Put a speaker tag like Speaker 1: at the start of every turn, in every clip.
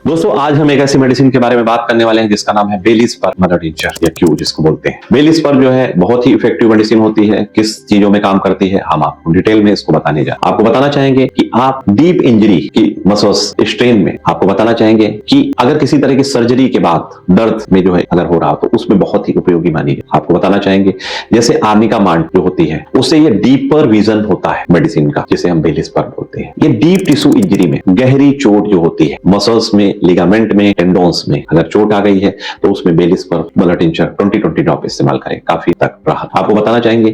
Speaker 1: दोस्तों आज हम एक ऐसी मेडिसिन के बारे में बात करने वाले हैं जिसका नाम है बेलीस्पर मदर टिंचर या क्यू जिसको बोलते हैं। बेलीस्पर जो है बहुत ही इफेक्टिव मेडिसिन होती है। किस चीजों में काम करती है हम आपको डिटेल में इसको बताने जा आपको बताना चाहेंगे कि आप डीप इंजरी की मसल्स स्ट्रेन में आपको बताना चाहेंगे कि अगर किसी तरह की सर्जरी के बाद दर्द में जो है अगर हो रहा हो तो उसमें बहुत ही उपयोगी मानी है। आपको बताना चाहेंगे जैसे आर्निका मांड जो होती है उससे ये डीपर विजन होता है मेडिसिन का जिसे हम बेलीस्पर बोलते हैं। ये डीप टिश्यू इंजरी में गहरी चोट जो होती है मसल्स में लिगामेंट में टेंडोन्स में अगर चोट आ गई है तो उसमें बेलीस्पर मदर टिंचर 20-20 ड्रॉप इस्तेमाल करें, काफी तक राहत। आपको बताना चाहेंगे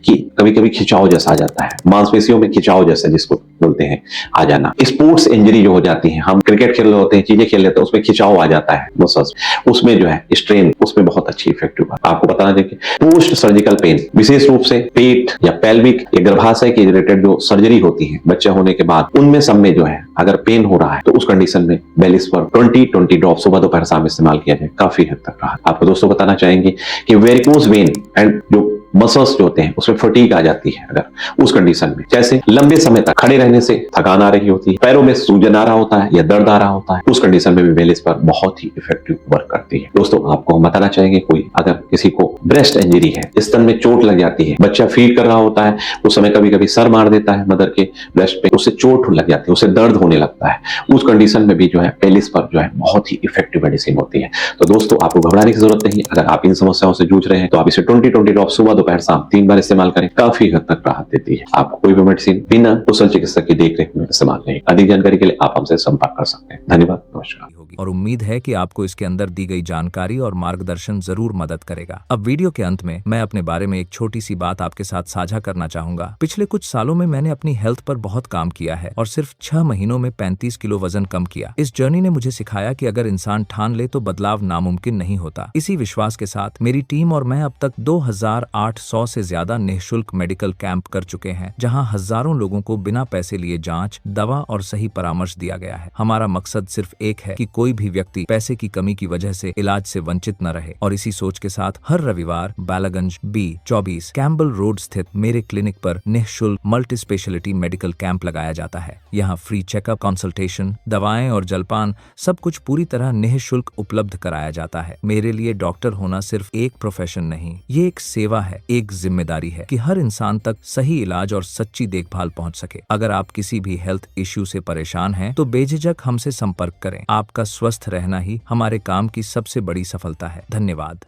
Speaker 1: कि कभी कभी खिंचाव जैसा आ जाता है, मांसपेशियों में खिंचाव जैसा जिसको बोलते हैं आ जाना, स्पोर्ट्स इंजरी जो हो जाती है, हम क्रिकेट खेल रहे होते हैं, चीजें खेल लेते हैं, उसमें खिंचाव आ जाता है मसल्स, उसमें जो है स्ट्रेन उसमें बहुत अच्छी इफेक्टिव है। आपको बताना चाहिए पोस्ट सर्जिकल पेन विशेष रूप से पेट या पेल्विक या गर्भाशय के रिलेटेड जो सर्जरी होती है बच्चा होने के बाद उनमें सब में जो है अगर पेन हो रहा है तो उस कंडीशन में बेलीस्पर 20-20 ड्रॉप सुबह दोपहर शाम इस्तेमाल किया जाए, काफी हद तक राहत। आपको दोस्तों बताना चाहेंगे कि वेरिकोज वेन एंड जो मसल्स जो होते हैं उसमें फटीग आ जाती है अगर उस कंडीशन में, जैसे लंबे समय तक खड़े रहने से थकान आ रही होती है, पैरों में सूजन आ रहा होता है या दर्द आ रहा होता है, उस कंडीशन में भी बेलीस्पर बहुत ही इफेक्टिव वर्क करती है। दोस्तों आपको हम बताना चाहेंगे कोई अगर किसी को ब्रेस्ट इंजरी है, स्तन में चोट लग जाती है, बच्चा फीड कर रहा होता है उस समय कभी कभी सर मार देता है मदर के ब्रेस्ट पे, उससे चोट लग जाती है, उससे दर्द होने लगता है, उस कंडीशन में भी जो है बेलीस्पर जो है बहुत ही इफेक्टिव मेडिसिन होती है। तो दोस्तों आपको घबराने की जरूरत नहीं, अगर आप इन समस्याओं से जूझ रहे हैं तो आप इसे 20-20 ड्रॉप सुबह दोपहर शाम 3 बार इस्तेमाल करें, काफी हद तक राहत देती है। आप कोई भी मेडिसिन बिना कुशल चिकित्सक की देखरेख में इस्तेमाल नहीं। अधिक जानकारी के लिए आप हमसे संपर्क कर सकते हैं। धन्यवाद, नमस्कार।
Speaker 2: और उम्मीद है कि आपको इसके अंदर दी गई जानकारी और मार्गदर्शन जरूर मदद करेगा। अब वीडियो के अंत में मैं अपने बारे में एक छोटी सी बात आपके साथ साझा करना चाहूंगा। पिछले कुछ सालों में मैंने अपनी हेल्थ पर बहुत काम किया है और सिर्फ 6 महीनों में 35 किलो वजन कम किया। इस जर्नी ने मुझे सिखाया कि अगर इंसान ठान ले तो बदलाव नामुमकिन नहीं होता। इसी विश्वास के साथ मेरी टीम और मैं अब तक 2800 से ज्यादा निःशुल्क मेडिकल कैंप कर चुके हैं, जहां हजारों लोगों को बिना पैसे लिए जांच, दवा और सही परामर्श दिया गया है। हमारा मकसद सिर्फ एक है कि कोई भी व्यक्ति पैसे की कमी की वजह से इलाज से वंचित न रहे, और इसी सोच के साथ हर रविवार बालागंज B24 कैम्बल रोड स्थित मेरे क्लिनिक पर निःशुल्क मल्टी स्पेशलिटी मेडिकल कैंप लगाया जाता है। यहाँ फ्री चेकअप, कंसल्टेशन, दवाएं और जलपान सब कुछ पूरी तरह निःशुल्क उपलब्ध कराया जाता है। मेरे लिए डॉक्टर होना सिर्फ एक प्रोफेशन नहीं, ये एक सेवा है, एक जिम्मेदारी है कि हर इंसान तक सही इलाज और सच्ची देखभाल पहुंच सके। अगर आप किसी भी हेल्थ इश्यू से परेशान हैं तो बेझिझक हमसे संपर्क करें। आपका स्वस्थ रहना ही हमारे काम की सबसे बड़ी सफलता है। धन्यवाद।